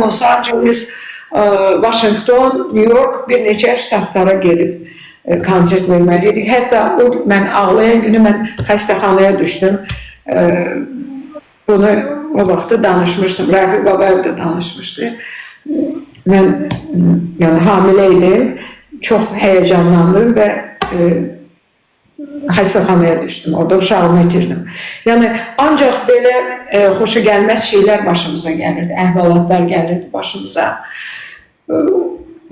Los Angeles, Washington, New York bir neçə ştatlara gedib konsert verməli idik. Hətta mən ağlayan günü mən xəstəxanaya düşdüm. Bunu o vaxtı danışmışdım. Rafiq Babayev de danışmışdı. Mən yəni hamilə idim. Çox həyecanlandım və xəstəxanaya düşdüm. Orada uşağımı itirdim. Yəni ancaq belə xoşa gəlməz şeylər başımıza gəlirdi. Əhvalatlar gəlirdi başımıza.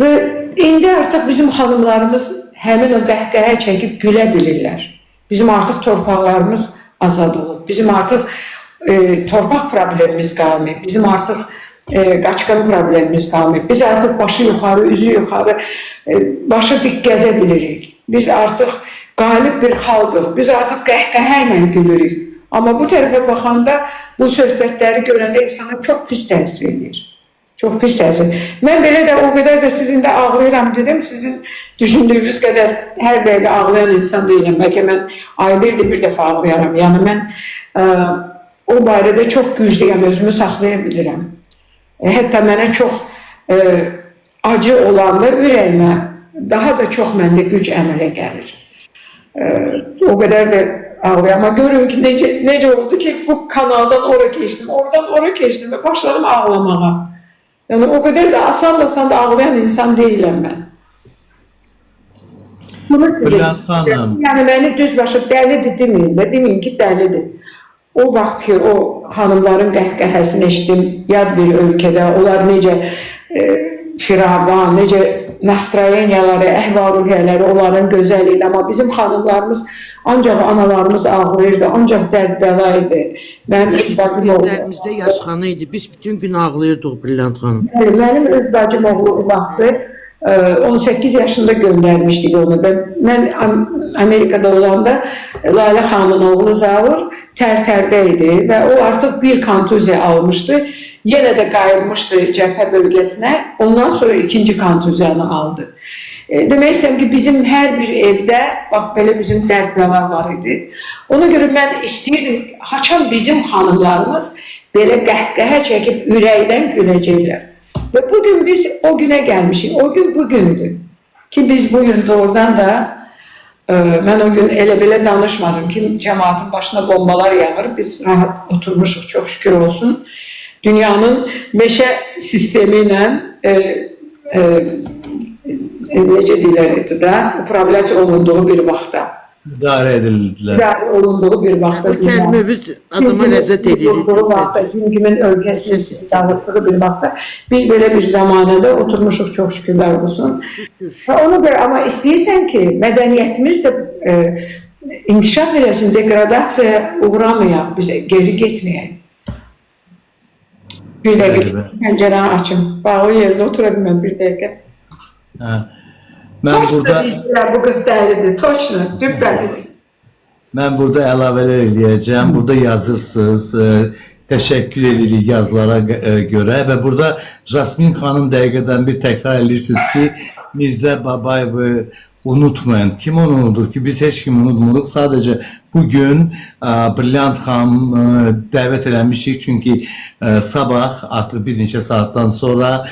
Və indi artıq bizim xanımlarımız həmin o qəhqəhə çəkib gülə bilirlər. Bizim artıq torpaqlarımız azad olub. Bizim artıq torpaq problemimiz qalmayıb. Bizim artıq qaçqın problemimiz qalmayıb. Biz artıq başı yuxarı, üzü yuxarı, başı dik gəzə bilirik. Biz artıq qalib bir xalqıq. Biz artıq qəhqəhə ilə gülürük. Amma bu tərəfə baxanda bu söhbətləri görəndə insana çox pis təsir edir. Çox pis təsir. Mən belə də o qədər də sizin də ağlayıram dedim. Sizin düşündüyünüz qədər hər dəqiqə ağlayan insan deyiləm. Bəlkə mən ayda bir dəfə ağlayaram. Yəni mən o barədə çox güclüyəm, özümü saxlaya bilirəm. Hətta mənə çox acı olanda ürəyimə daha da çox məndə güc əmələ gəlir. O qədər də ağlayama. Görün ki necə oldu ki bu kanaldan ora keçdim, oradan ora keçdim və başladım ağlamağa. Yəni o qədər də asan da ağlayan insan deyiləm mən. Bunu sizə deyirəm. Yəni məni düzbaşı dəlidir deməyin də, deməyin ki dəlidir. O vaxt ki o xanımların qəhqəhəsini eşitdim yad bir ölkədə, onlar necə firavan, necə nastroyeniyaları, əhval-ruhiyyələri onların gözəliydi. Amma bizim xanımlarımız, ancaq analarımız ağlayırdı, ancaq dərd-bəla idi. Evlərimizdə yaş xanı idi, biz bütün gün ağlayırdıq Brilliant xanım. Mənim öz bacım oğlu vaxtı 18 yaşında göndərmişdik onu. Mən Amerikada olanda Lalə xanımın oğlu Zavur Tərtərdə idi və o artıq bir kontuziya almışdı. Yenə də qayıtmışdı cəbhə bölgəsinə. Ondan sonra ikinci kontuziyanı aldı. Demək istəyirəm ki, bizim hər bir evdə bax belə bizim dərd-bəla var idi. Ona görə mən istəyirdim, haçan bizim xanımlarımız belə qəhqəhə çəkib ürəkdən güləcəklər. Və bugün biz o günə gəlmişik. O gün bugündür. Ki biz bugün doğrudan da mən o gün elə belə danışmadım ki, cəmaatın başına bombalar yağır. Biz rahat oturmuşuq, çox şükür olsun. Dünyanın meşə sistemi ilə necə deyirlər də, upravlyaç olunduğu bir vaxtda. İdarə edildilər. İdarə olunduğu bir vaxtda. Bu kəlməviz adama ləzzət edir. Gün kimin ölkəsini dağıtdığı bir vaxtda. Biz belə bir zamanədə oturmuşuq, çox şükürlər olsun. Ona görə amma istəyirsən ki, mədəniyyətimiz də inkişaf eləsin, degradasiyaya uğramayaq, biz geri getməyək. Bir dəqiqə, pəncərəni açım. Bağlı yerdə otura bilməm bir dəqiqə. Bu qız dəlidir, toçna, dübbəlidir. Mən burada əlavələr eləyəcəm. Burada yazırsınız, təşəkkür edirik yazılara görə və burada Jasmin xanım dəqiqədən bir təkrar edirsiniz ki, Mirzə Babayevi unutmayın. Kim onu unutur ki? Biz heç kim unutmuruq. Sadəcə bugün Brilliant xanım dəvət eləmişik. Çünki sabah artıq bir neçə saatdan sonra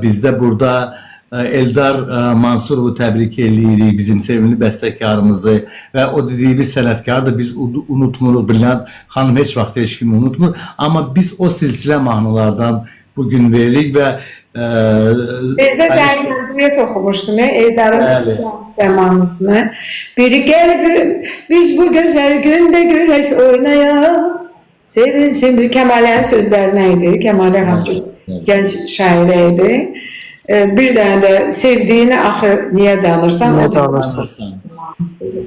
bizdə burada Eldar Mansurovu təbrik edirik, bizim sevimli bəstəkarımızı və o dediyi bir sənətkarı da biz unutmuruq. Brilliant xanım heç vaxt heç kimi unutmur. Amma biz o silsilə mahnılardan bugün veririk və Bizə zəngəndiyət oxumuşdum, Eldarın zamanısını. Biri gəl, biz bu gözəl gündə görək oynayaq. Sevinsin, Kəmaliyənin sözlərinə idi. Kəmaliyyə Hacı gənc şairə idi. Bir dənə də sevdiyini axı niyə danırsan? Niyə danırsan?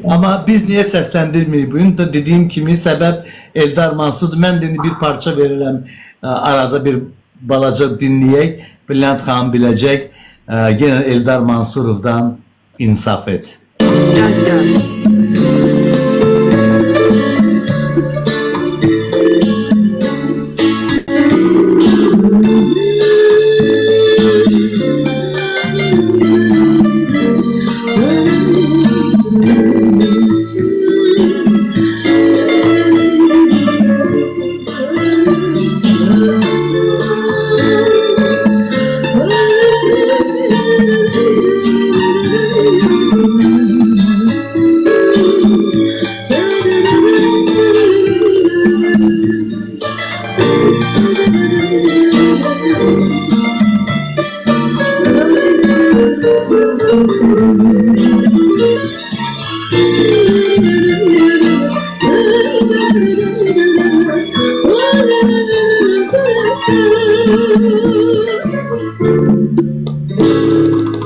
Amma biz niyə səsləndirmirik? Bugün da dediyim kimi səbəb Eldar Mansurdur. Mən də bir parça verirəm, arada bir balaca dinləyək. Brilliant xanım biləcək. Yenə Eldar Mansurovdan İnsaf et. Gəl.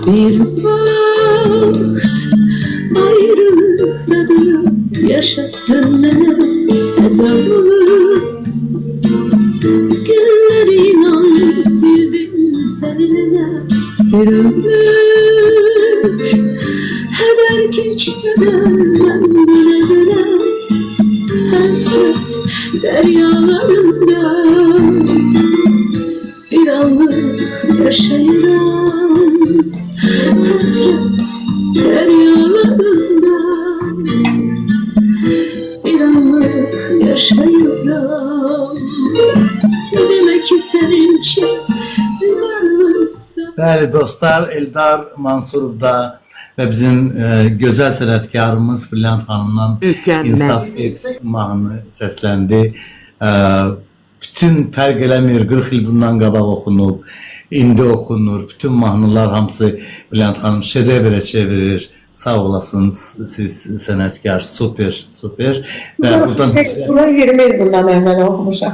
Bir vaxt ayrılıktadır, yaşattın mənə əzabını. Günlər inan sildin səninlə bir ömür. Hədən keçsə də mən dönə həsrət dəryalarında bir anlık yaşayıram. Hasret deryalarında bir anlık yaşayıram. Demek ki senin için yuvarlandım. Bəli dostlar, Eldar Mansurov da və bizim gözəl sənətkarımız Brilliant xanımdan Mükəmməl. İnsaf Et mahnı səsləndi. Bütün fərq eləmir, 40 il bundan qabaq oxunub, indi oxunur. Bütün mahnılar hamısı Brilliant xanım şedevrə çevirir. Sağ olasınız siz sənətkar, super. Və buradan Bunu 20 il bundan əvvəl oxumuşam.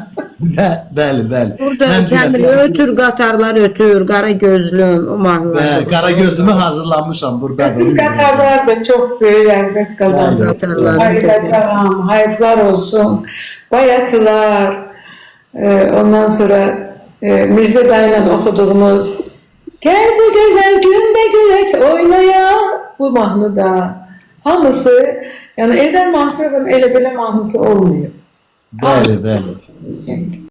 bəli. Burada Mən Kəmil deyirəm, ötür, qatarlar ötür, qara gözlüm, o mahnılar. Qara gözlümü hazırlamışam buradadır. Qatarlar da çok büyük rəğbət qazandı. Qatarların Hayırlar, hayırlar olsun. Bayatılar, ondan sonra Mirzə dayıyla oxuduğumuz Gel bu güzel günde gülek oynaya bu mahnı da hamısı, yani Eldar Mansurov'un elə belə mahnısı olmuyor. Bəli.